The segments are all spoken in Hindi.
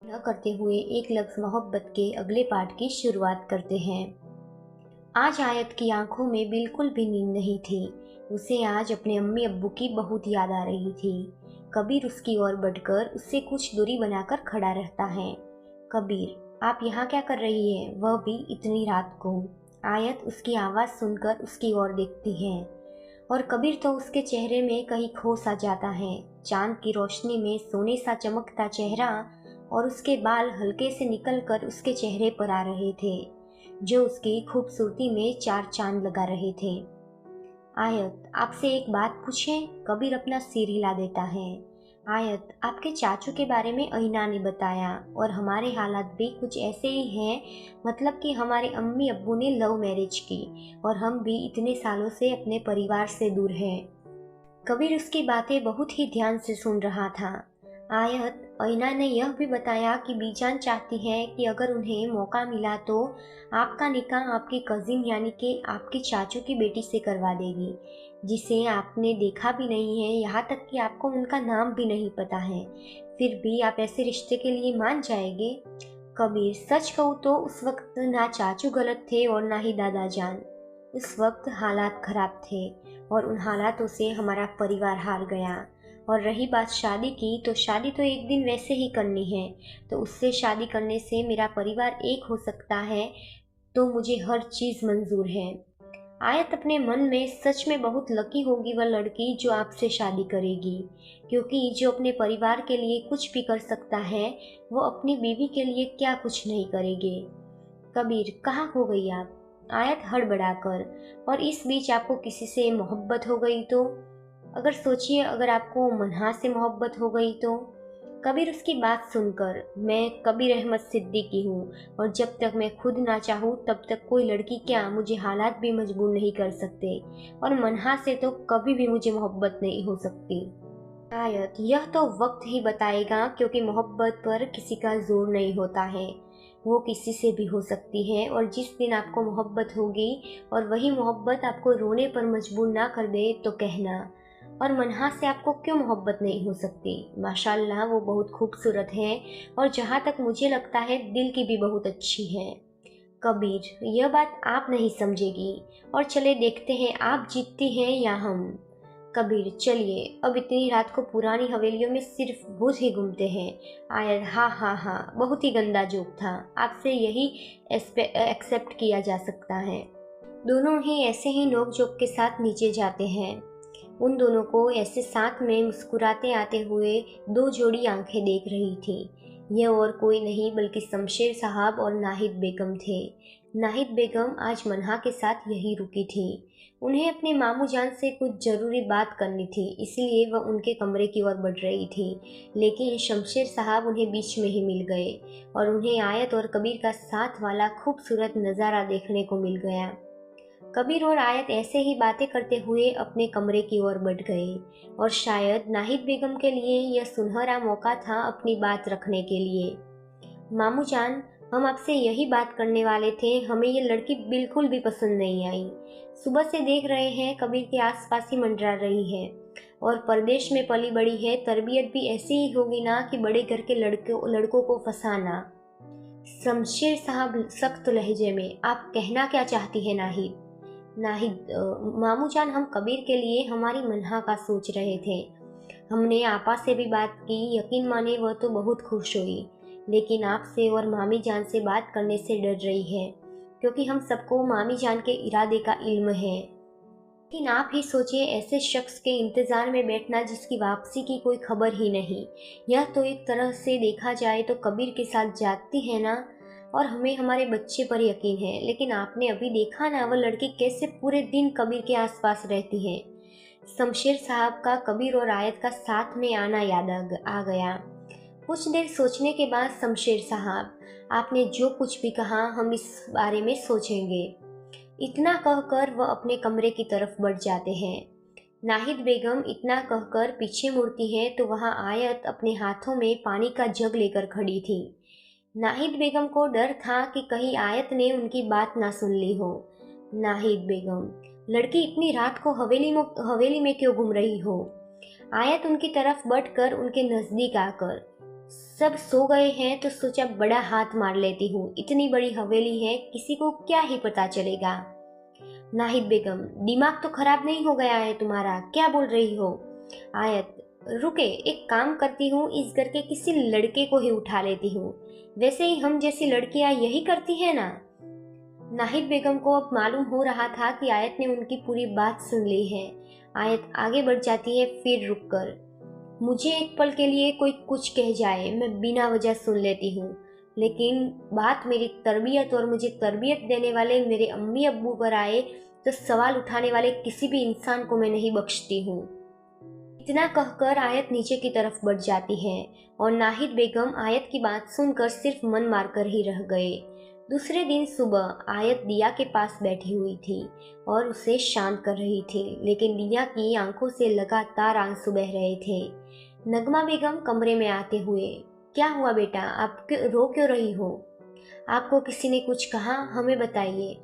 न करते हुए एक लफ्ज़ मोहब्बत के अगले पार्ट की शुरुआत करते हैं। आज आयत की आंखों में बिल्कुल भी नींद नहीं थी। उसे आज अपने अम्मी अब्बू की बहुत याद आ रही थी। कबीर उसकी ओर बढ़कर उससे कुछ दूरी बनाकर खड़ा रहता है। कबीर, आप यहाँ क्या कर रही है, वह भी इतनी रात को? आयत उसकी आवाज़ सुनकर उसकी ओर देखती है और कबीर तो उसके चेहरे में कहीं खो सा जाता है। चांद की रोशनी में सोने सा चमकता चेहरा और उसके बाल हल्के से निकलकर उसके चेहरे पर आ रहे थे, जो उसकी खूबसूरती में चार चांद लगा रहे थे। आयत, आपसे एक बात पूछें? कबीर अपना सिर हिला देता है। आयत, आपके चाचू के बारे में अहीना ने बताया और हमारे हालात भी कुछ ऐसे ही हैं। मतलब कि हमारे अम्मी अब्बू ने लव मैरिज की और हम भी इतने सालों से अपने परिवार से दूर हैं। कबीर उसकी बातें बहुत ही ध्यान से सुन रहा था। आयत, अइना ने यह भी बताया कि बीजान चाहती है कि अगर उन्हें मौका मिला तो आपका निकाह आपकी कजिन यानी कि आपके चाचू की बेटी से करवा देगी, जिसे आपने देखा भी नहीं है, यहाँ तक कि आपको उनका नाम भी नहीं पता है। फिर भी आप ऐसे रिश्ते के लिए मान जाएंगे? कबीर, सच कहूँ तो उस वक्त ना चाचू गलत थे और ना ही दादा जान। उस वक्त हालात खराब थे और उन हालातों से हमारा परिवार हार गया। और रही बात शादी की, तो शादी तो एक दिन वैसे ही करनी है, तो उससे शादी करने से मेरा परिवार एक हो सकता है, तो मुझे हर चीज़ मंजूर है। आयत अपने मन में सच में बहुत लकी होगी वह लड़की जो आपसे शादी करेगी, क्योंकि जो अपने परिवार के लिए कुछ भी कर सकता है, वो अपनी बीवी के लिए क्या कुछ नहीं करेगी। कबीर, कहाँ खो गई आप? आयत हड़बड़ाकर, और इस बीच आपको किसी से मोहब्बत हो गई तो? अगर सोचिए, अगर आपको मन्हा से मोहब्बत हो गई तो? कबीर उसकी बात सुनकर, मैं कबीर अहमद सिद्दीकी हूँ और जब तक मैं खुद ना चाहूँ तब तक कोई लड़की क्या, मुझे हालात भी मजबूर नहीं कर सकते, और मन्हा से तो कभी भी मुझे मोहब्बत नहीं हो सकती। शायद यह तो वक्त ही बताएगा, क्योंकि मोहब्बत पर किसी का जोर नहीं होता है, वो किसी से भी हो सकती है। और जिस दिन आपको मोहब्बत होगी और वही मोहब्बत आपको रोने पर मजबूर ना कर दे तो कहना। और मन्हा से आपको क्यों मोहब्बत नहीं हो सकती? माशाल्लाह वो बहुत खूबसूरत है और जहाँ तक मुझे लगता है दिल की भी बहुत अच्छी है। कबीर, यह बात आप नहीं समझेगी, और चले देखते हैं आप जीतती हैं या हम। कबीर, चलिए अब इतनी रात को पुरानी हवेलियों में सिर्फ भूत ही घूमते हैं। आयत, हाँ हाँ हाँ, बहुत ही गंदा जोक था, आपसे यही एक्सेप्ट किया जा सकता है। दोनों ही ऐसे ही नोक जोक के साथ नीचे जाते हैं। उन दोनों को ऐसे साथ में मुस्कुराते आते हुए दो जोड़ी आंखें देख रही थी। यह और कोई नहीं बल्कि शमशेर साहब और नाहिद बेगम थे। नाहिद बेगम आज मन्हा के साथ यहीं रुकी थी। उन्हें अपने मामू जान से कुछ ज़रूरी बात करनी थी, इसलिए वह उनके कमरे की ओर बढ़ रही थी, लेकिन शमशेर साहब उन्हें बीच में ही मिल गए और उन्हें आयत और कबीर का साथ वाला खूबसूरत नज़ारा देखने को मिल गया। कबीर और आयत ऐसे ही बातें करते हुए अपने कमरे की ओर बढ़ गए और शायद नाहिद बेगम के लिए यह सुनहरा मौका था अपनी बात रखने के लिए। मामू जान, हम आपसे यही बात करने वाले थे, हमें ये लड़की बिल्कुल भी पसंद नहीं आई। सुबह से देख रहे हैं कबीर के आसपास ही मंडरा रही है और परदेश में पली बड़ी है, तरबियत भी ऐसी ही होगी ना कि बड़े घर के लड़कों को फंसाना। शमशेर साहब सख्त लहजे में, आप कहना क्या चाहती है नाहिद? नाहिद, मामू जान, हम कबीर के लिए हमारी मन्हा का सोच रहे थे। हमने आपा से भी बात की, यकीन माने वह तो बहुत खुश हुई, लेकिन आपसे और मामी जान से बात करने से डर रही है, क्योंकि हम सबको मामी जान के इरादे का इल्म है। लेकिन आप ही सोचिए, ऐसे शख्स के इंतज़ार में बैठना जिसकी वापसी की कोई खबर ही नहीं। यह तो एक तरह से देखा जाए तो कबीर के साथ जाती है ना, और हमें हमारे बच्चे पर यकीन है, लेकिन आपने अभी देखा ना वह लड़की कैसे पूरे दिन कबीर के आसपास रहती है। शमशेर साहब का कबीर और आयत का साथ में आना याद आ गया। कुछ देर सोचने के बाद, शमशेर साहब, आपने जो कुछ भी कहा हम इस बारे में सोचेंगे। इतना कहकर वह अपने कमरे की तरफ बढ़ जाते हैं। नाहिद बेगम इतना कहकर पीछे मुड़ती है तो वहां आयत अपने हाथों में पानी का जग लेकर खड़ी थी। नाहिद बेगम को डर था कि कहीं आयत ने उनकी बात ना सुन ली हो। नाहिद बेगम, लड़की इतनी रात को हवेली में क्यों घूम रही हो? आयत उनकी तरफ बढ़कर उनके नजदीक आकर, सब सो गए हैं तो सोचा बड़ा हाथ मार लेती हूँ। इतनी बड़ी हवेली है, किसी को क्या ही पता चलेगा। नाहिद बेगम, दिमाग तो खराब नहीं हो गया है तुम्हारा? क्या बोल रही हो? आयत, रुके, एक काम करती हूँ, इस घर के किसी लड़के को ही उठा लेती हूँ। वैसे ही हम जैसी लड़कियां यही करती है ना। नाहिद बेगम को अब मालूम हो रहा था कि आयत ने उनकी पूरी बात सुन ली है। आयत आगे बढ़ जाती है, फिर रुककर, मुझे एक पल के लिए कोई कुछ कह जाए, मैं बिना वजह सुन लेती हूँ, लेकिन बात मेरी तरबियत और मुझे तरबियत देने वाले मेरे अम्मी अब्बू पर आए तो सवाल उठाने वाले किसी भी इंसान को मैं नहीं बख्शती हूँ। इतना कहकर आयत नीचे की तरफ बढ़ जाती है और नाहिद बेगम आयत की बात सुनकर सिर्फ मन मारकर ही रह गए। दूसरे दिन सुबह आयत दिया के पास बैठी हुई थी और उसे शांत कर रही थी, लेकिन दिया की आंखों से लगातार आंसू बह रहे थे। नगमा बेगम कमरे में आते हुए, क्या हुआ बेटा, आप रो क्यों रही हो? आपको किसी ने कुछ कहा? हमें बताइए।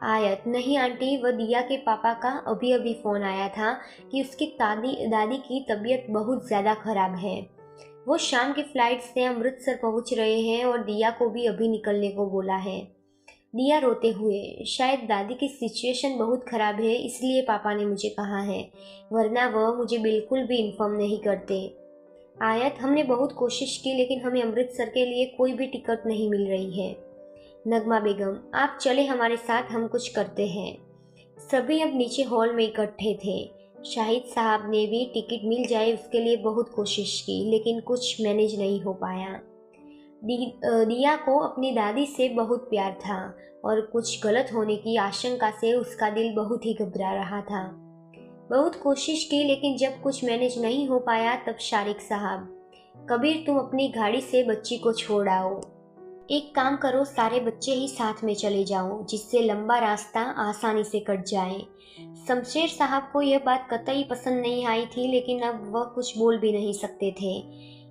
आयत, नहीं आंटी, वह दिया के पापा का अभी अभी फ़ोन आया था कि उसकी दादी की तबीयत बहुत ज़्यादा ख़राब है। वो शाम की फ़्लाइट से अमृतसर पहुंच रहे हैं और दिया को भी अभी निकलने को बोला है। दिया रोते हुए, शायद दादी की सिचुएशन बहुत ख़राब है इसलिए पापा ने मुझे कहा है, वरना वह मुझे बिल्कुल भी इन्फॉर्म नहीं करते। आयत, हमने बहुत कोशिश की लेकिन हमें अमृतसर के लिए कोई भी टिकट नहीं मिल रही है। नगमा बेगम, आप चले हमारे साथ, हम कुछ करते हैं। सभी अब नीचे हॉल में इकट्ठे थे। शाहिद साहब ने भी टिकट मिल जाए उसके लिए बहुत कोशिश की, लेकिन कुछ मैनेज नहीं हो पाया। दिया को अपनी दादी से बहुत प्यार था और कुछ गलत होने की आशंका से उसका दिल बहुत ही घबरा रहा था। बहुत कोशिश की लेकिन जब कुछ मैनेज नहीं हो पाया तब शारिक साहब, कबीर तुम अपनी गाड़ी से बच्ची को छोड़ आओ। एक काम करो, सारे बच्चे ही साथ में चले जाओ जिससे लंबा रास्ता आसानी से कट जाए। शमशेर साहब को यह बात कतई पसंद नहीं आई थी, लेकिन अब वह कुछ बोल भी नहीं सकते थे।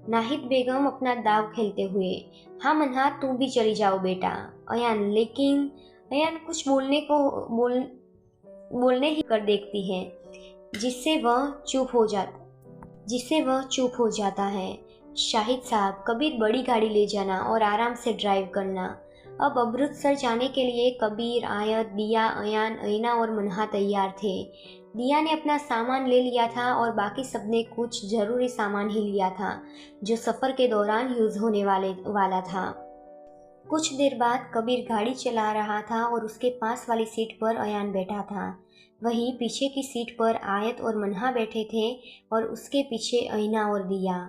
नाहिद बेगम अपना दाव खेलते हुए, हाँ मन्हा, तुम भी चली जाओ बेटा। अयान, लेकिन अयान कुछ बोलने ही कर देखती है जिससे वह चुप हो जाता है। शाहिद साहब, कबीर, बड़ी गाड़ी ले जाना और आराम से ड्राइव करना। अब अमृतसर जाने के लिए कबीर, आयत, दिया, अयान, ऐना और मन्हा तैयार थे। दिया ने अपना सामान ले लिया था और बाकी सबने कुछ ज़रूरी सामान ही लिया था जो सफ़र के दौरान यूज़ होने वाला था। कुछ देर बाद कबीर गाड़ी चला रहा था और उसके पास वाली सीट पर अयान बैठा था। वहीं पीछे की सीट पर आयत और मन्हा बैठे थे और उसके पीछे ऐना और दिया।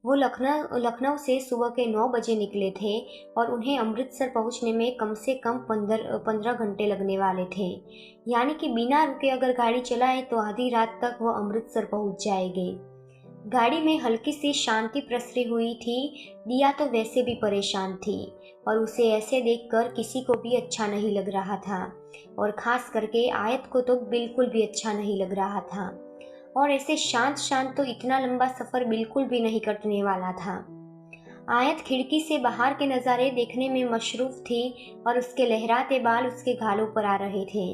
वो लखनऊ से सुबह के 9 बजे निकले थे और उन्हें अमृतसर पहुंचने में कम से कम 15 घंटे लगने वाले थे। यानी कि बिना रुके अगर गाड़ी चलाए तो आधी रात तक वो अमृतसर पहुंच जाएंगे। गाड़ी में हल्की सी शांति प्रसरी हुई थी। दिया तो वैसे भी परेशान थी और उसे ऐसे देखकर किसी को भी अच्छा नहीं लग रहा था और ख़ास करके आयत को तो बिल्कुल भी अच्छा नहीं लग रहा था। और ऐसे शांत शांत तो इतना लंबा सफ़र बिल्कुल भी नहीं कटने वाला था। आयत खिड़की से बाहर के नज़ारे देखने में मशरूफ़ थी और उसके लहराते बाल उसके गालों पर आ रहे थे,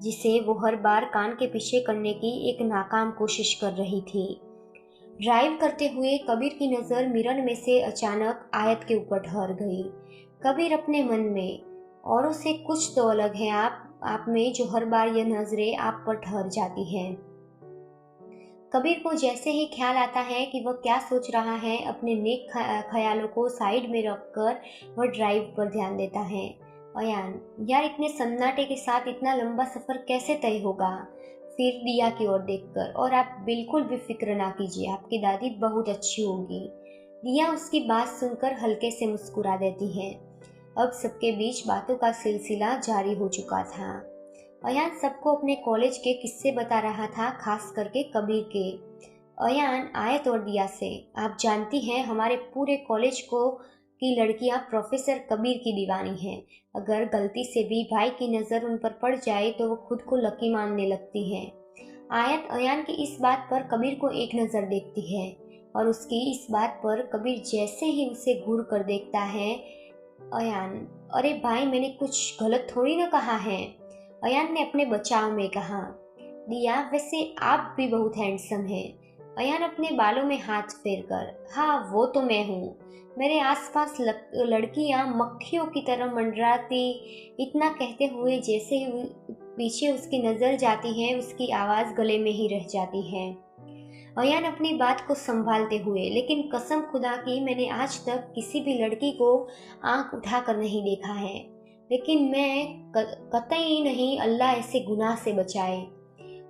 जिसे वो हर बार कान के पीछे करने की एक नाकाम कोशिश कर रही थी। ड्राइव करते हुए कबीर की नज़र मिरर में से अचानक आयत के ऊपर ठहर गई। कबीर अपने मन में, औरों से कुछ तो अलग है आप में जो हर बार यह नज़रें आप पर ठहर जाती हैं। कबीर को जैसे ही ख्याल आता है कि वह क्या सोच रहा है, अपने नेक ख्यालों को साइड में रखकर वह ड्राइव पर ध्यान देता है। अयान, यार इतने सन्नाटे के साथ इतना लंबा सफ़र कैसे तय होगा? फिर दिया की ओर देखकर, और आप बिल्कुल भी फिक्र ना कीजिए, आपकी दादी बहुत अच्छी होगी। दिया उसकी बात सुनकर हल्के से मुस्कुरा देती है। अब सबके बीच बातों का सिलसिला जारी हो चुका था। अयान सबको अपने कॉलेज के किस्से बता रहा था, खास करके कबीर के। अयान, आयत और दिया से, आप जानती हैं हमारे पूरे कॉलेज की लड़कियां प्रोफेसर कबीर की दीवानी हैं। अगर गलती से भी भाई की नज़र उन पर पड़ जाए तो वो खुद को लकी मानने लगती हैं। आयत अयान की इस बात पर कबीर को एक नज़र देखती है और उसकी इस बात पर कबीर जैसे ही उसे घूर कर देखता है। अयान, अरे भाई, मैंने कुछ गलत थोड़ी ना कहा है, अयान ने अपने बचाव में कहा। दिया, वैसे आप भी बहुत हैंडसम हैं। अयान अपने बालों में हाथ फेरकर, हाँ वो तो मैं हूँ। मेरे आसपास लड़कियां मक्खियों की तरह मंडराती। इतना कहते हुए जैसे ही पीछे उसकी नजर जाती है, उसकी आवाज गले में ही रह जाती है। अयान अपनी बात को संभालते हुए, लेकिन कसम खुदा की मैंने आज तक किसी भी लड़की को आंख उठाकर नहीं देखा है। लेकिन मैं कतई नहीं, अल्लाह ऐसे गुनाह से बचाए।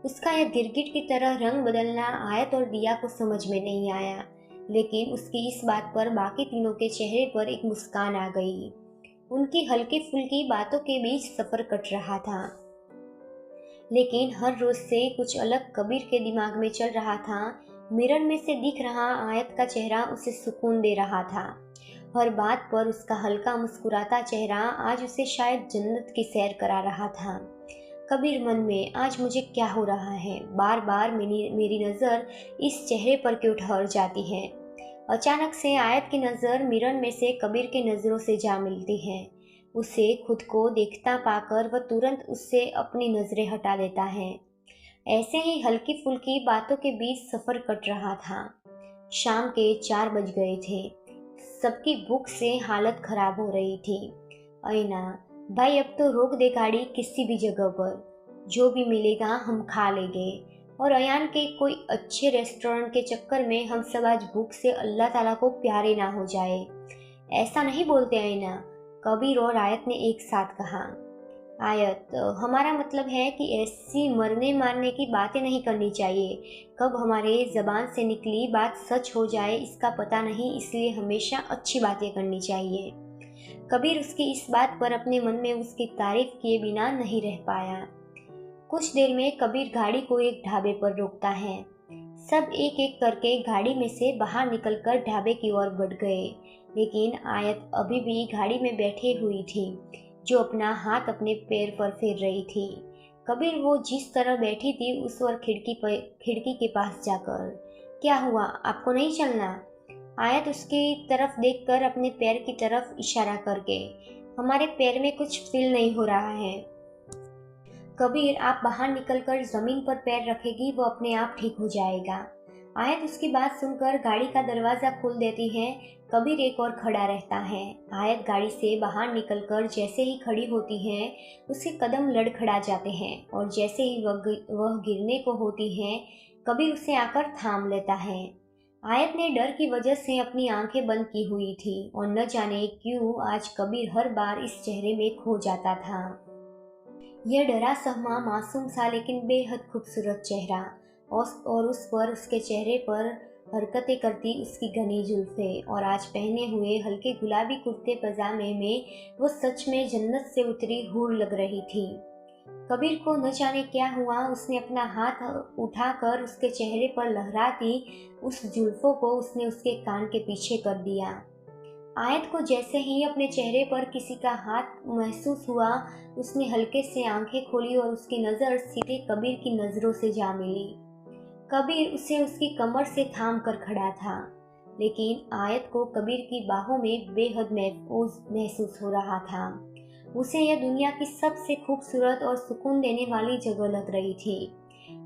उसका यह गिरगिट की तरह रंग बदलना आयत और दिया को समझ में नहीं आया, लेकिन उसकी इस बात पर बाकी तीनों के चेहरे पर एक मुस्कान आ गई। उनकी हल्की फुल्की बातों के बीच सफर कट रहा था, लेकिन हर रोज से कुछ अलग कबीर के दिमाग में चल रहा था। मिरर में से दिख रहा आयत का चेहरा उसे सुकून दे रहा था। हर बात पर उसका हल्का मुस्कुराता चेहरा आज उसे शायद जन्नत की सैर करा रहा था। कबीर मन में, आज मुझे क्या हो रहा है, बार बार मेरी नज़र इस चेहरे पर क्यों ठहर जाती है। अचानक से आयत की नज़र मिरर में से कबीर के नज़रों से जा मिलती है। उसे खुद को देखता पाकर वह तुरंत उससे अपनी नज़रें हटा लेता है। ऐसे ही हल्की फुल्की बातों के बीच सफ़र कट रहा था। शाम के 4 बज गए थे। सबकी भूख से हालत खराब हो रही थी। ऐना, भाई अब तो रोक दे गाड़ी किसी भी जगह पर, जो भी मिलेगा हम खा लेंगे। और अयान के कोई अच्छे रेस्टोरेंट के चक्कर में हम सब आज भूख से अल्लाह ताला को प्यारे ना हो जाए। ऐसा नहीं बोलते ऐना, कबीर और आयत ने एक साथ कहा। आयत, हमारा मतलब है कि ऐसी मरने मारने की बातें नहीं करनी चाहिए। कब हमारे ज़बान से निकली बात सच हो जाए इसका पता नहीं, इसलिए हमेशा अच्छी बातें करनी चाहिए। कबीर उसकी इस बात पर अपने मन में उसकी तारीफ किए बिना नहीं रह पाया। कुछ देर में कबीर गाड़ी को एक ढाबे पर रोकता है। सब एक एक करके गाड़ी में से बाहर निकलकर ढाबे की ओर बढ़ गए, लेकिन आयत अभी भी गाड़ी में बैठी हुई थी, जो अपना हाथ अपने पैर पर फेर रही थी। कबीर वो जिस तरह बैठी थी उस ओर खिड़की के पास जाकर, क्या हुआ, आपको नहीं चलना? आयत उसकी तरफ देखकर अपने पैर की तरफ इशारा करके, हमारे पैर में कुछ फील नहीं हो रहा है। कबीर, आप बाहर निकलकर जमीन पर पैर रखेगी, वो अपने आप ठीक हो जाएगा। आयत उसकी बात सुनकर गाड़ी का दरवाज़ा खोल देती है। कबीर एक और खड़ा रहता है। आयत गाड़ी से बाहर निकलकर जैसे ही खड़ी होती है, उसके कदम लड़खड़ा जाते हैं और जैसे ही वह गिरने को होती है, कबीर उसे आकर थाम लेता है। आयत ने डर की वजह से अपनी आंखें बंद की हुई थी और न जाने क्यों आज कबीर हर बार इस चेहरे में खो जाता था। यह डरा सहमा मासूम सा लेकिन बेहद खूबसूरत चेहरा, और उस पर उसके चेहरे पर हरकतें करती उसकी घनी जुल्फें, और आज पहने हुए हल्के गुलाबी कुर्ते पजामे में वो सच में जन्नत से उतरी हूर लग रही थी। कबीर को न जाने क्या हुआ, उसने अपना हाथ उठाकर उसके चेहरे पर लहराती उस जुल्फों को उसने उसके कान के पीछे कर दिया। आयत को जैसे ही अपने चेहरे पर किसी का हाथ महसूस हुआ, उसने हल्के से आंखें खोली और उसकी नज़र सीधे कबीर की नज़रों से जा मिली। कबीर उसे उसकी कमर से थाम कर खड़ा था, लेकिन आयत को कबीर की बाहों में बेहद महसूस हो रहा था। उसे यह दुनिया की सबसे खूबसूरत और सुकून देने वाली जगह लग रही थी।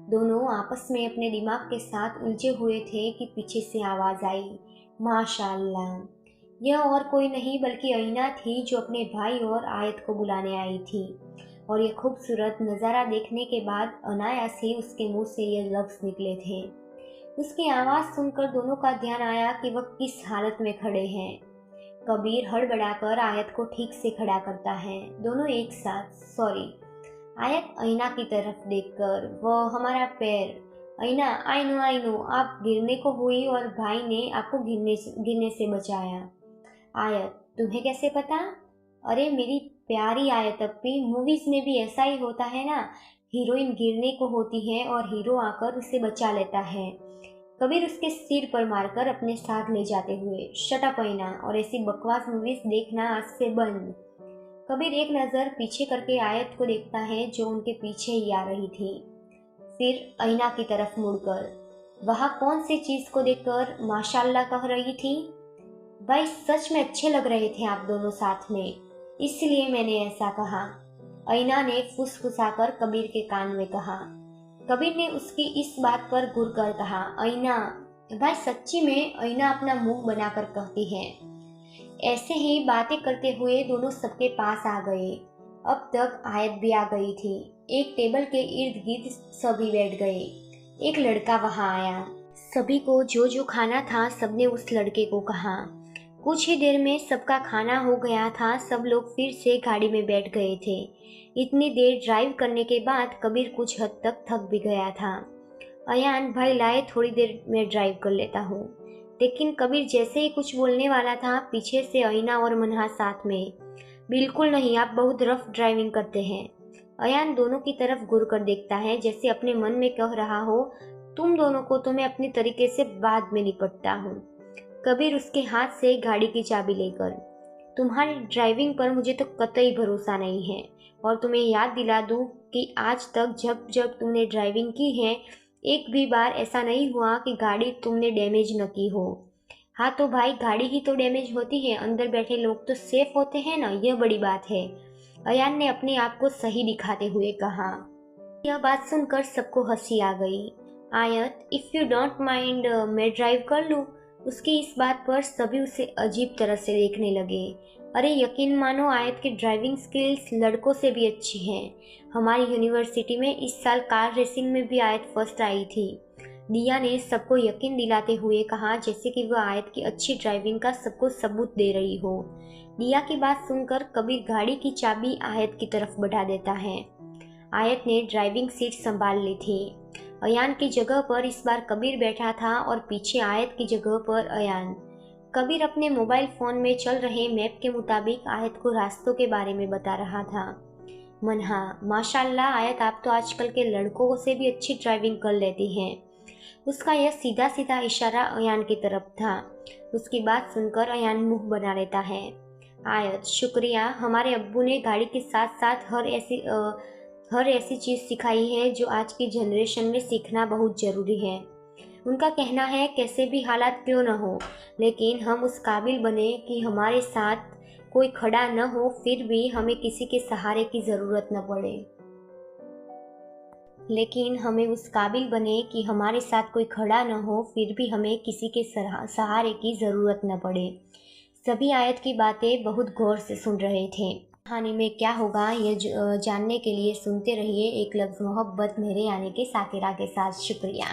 दोनों आपस में अपने दिमाग के साथ उलझे हुए थे कि पीछे से आवाज़ आई, माशाअल्लाह। यह और कोई नहीं बल्कि ऐना थी, जो अपने भाई और आयत को बुलाने आई थी। और यह खूबसूरत नज़ारा देखने के बाद अनायास ही उसके मुंह से ये लफ्ज़ निकले थे। उसकी आवाज़ सुनकर दोनों का ध्यान आया कि वह किस हालत में खड़े हैं। कबीर हड़बड़ाकर आयत को ठीक से खड़ा करता है। दोनों एक साथ, सॉरी। आयत ऐना की तरफ देखकर, वह हमारा पैर। ऐना, आई नो आप गिरने को हुई और भाई ने आपको गिरने से बचाया। आयत, तुम्हें कैसे पता? अरे मेरी प्यारी आयत अप्पी, मूवीज में भी ऐसा ही होता है ना, हीरोइन गिरने को होती है और हीरो आकर उसे बचा लेता है। कबीर उसके सिर पर मारकर अपने साथ ले जाते हुए, शट अप ऐना, और ऐसी बकवास मूवीज देखना आज से बंद। कबीर एक नज़र पीछे करके आयत को देखता है, जो उनके पीछे ही आ रही थी। फिर ऐना की तरफ मुड़कर, वहाँ कौन सी चीज़ को देखकर माशाअल्लाह कह रही थी? भाई सच में अच्छे लग रहे थे आप दोनों साथ में, इसलिए मैंने ऐसा कहा। ऐना ने फुसफुसाकर कबीर के कान में कहा। कबीर ने उसकी इस बात पर घूर कर कहा, आईना। भाई सच्ची में आईना अपना मुंह बनाकर कहती है। ऐसे ही बातें करते हुए दोनों सबके पास आ गए। अब तक आयत भी आ गई थी। एक टेबल के इर्द गिर्द सभी बैठ गए। एक लड़का वहां आया। सभी को जो जो खाना था सबने उस लड़के को कहा। कुछ ही देर में सबका खाना हो गया था। सब लोग फिर से गाड़ी में बैठ गए थे। इतनी देर ड्राइव करने के बाद कबीर कुछ हद तक थक भी गया था। अयान, भाई लाए थोड़ी देर में ड्राइव कर लेता हूँ। लेकिन कबीर जैसे ही कुछ बोलने वाला था, पीछे से अईना और मन्हा साथ में, बिल्कुल नहीं, आप बहुत रफ ड्राइविंग करते हैं। अयान दोनों की तरफ घूर कर देखता है, जैसे अपने मन में कह रहा हो, तुम दोनों को तो मैं अपनी तरीके से बाद में निपटता हूँ। कबीर उसके हाथ से गाड़ी की चाबी लेकर, तुम्हारी ड्राइविंग पर मुझे तो कतई भरोसा नहीं है, और तुम्हें याद दिला दूं कि आज तक जब जब तुमने ड्राइविंग की है, एक भी बार ऐसा नहीं हुआ कि गाड़ी तुमने डैमेज न की हो। हाँ तो भाई, गाड़ी ही तो डैमेज होती है, अंदर बैठे लोग तो सेफ होते हैं ना, यह बड़ी बात है। अयान ने अपने आप को सही दिखाते हुए कहा। यह बात सुनकर सबको हंसी आ गई। आयत, इफ़ यू डोंट माइंड मैं ड्राइव कर लूँ। उसकी इस बात पर सभी उसे अजीब तरह से देखने लगे। अरे यकीन मानो, आयत की ड्राइविंग स्किल्स लड़कों से भी अच्छी हैं। हमारी यूनिवर्सिटी में इस साल कार रेसिंग में भी आयत फर्स्ट आई थी। दिया ने सबको यकीन दिलाते हुए कहा, जैसे कि वह आयत की अच्छी ड्राइविंग का सबको सबूत दे रही हो। दिया की बात सुनकर कबीर गाड़ी की चाबी आयत की तरफ बढ़ा देता है। आयत ने ड्राइविंग सीट संभाल ली थी। अयान की जगह पर इस बार कबीर बैठा था और पीछे आयत की जगह पर अयान। कबीर अपने मोबाइल फ़ोन में चल रहे मैप के मुताबिक आयत को रास्तों के बारे में बता रहा था। मन्हा, माशाल्लाह आयत, आप तो आजकल के लड़कों से भी अच्छी ड्राइविंग कर लेती हैं। उसका यह सीधा सीधा इशारा अयान की तरफ था। उसकी बात सुनकर अयान मुंह बना लेता है। आयत, शुक्रिया, हमारे अब्बू ने गाड़ी के साथ साथ हर ऐसी चीज़ सिखाई है जो आज की जनरेशन में सीखना बहुत ज़रूरी है। उनका कहना है, कैसे भी हालात क्यों न हो, लेकिन हम उस काबिल बने कि हमारे साथ कोई खड़ा न हो, फिर भी हमें किसी के सहारे की ज़रूरत न पड़े। लेकिन हमें उस काबिल बने कि हमारे साथ कोई खड़ा न हो, फिर भी हमें किसी के सहारे की ज़रूरत न पड़े। सभी आयत की बातें बहुत गौर से सुन रहे थे। कहानी में क्या होगा यह जानने के लिए सुनते रहिए एक लफ्ज़ मोहब्बत मेरे यानी के साकिरा के साथ। शुक्रिया।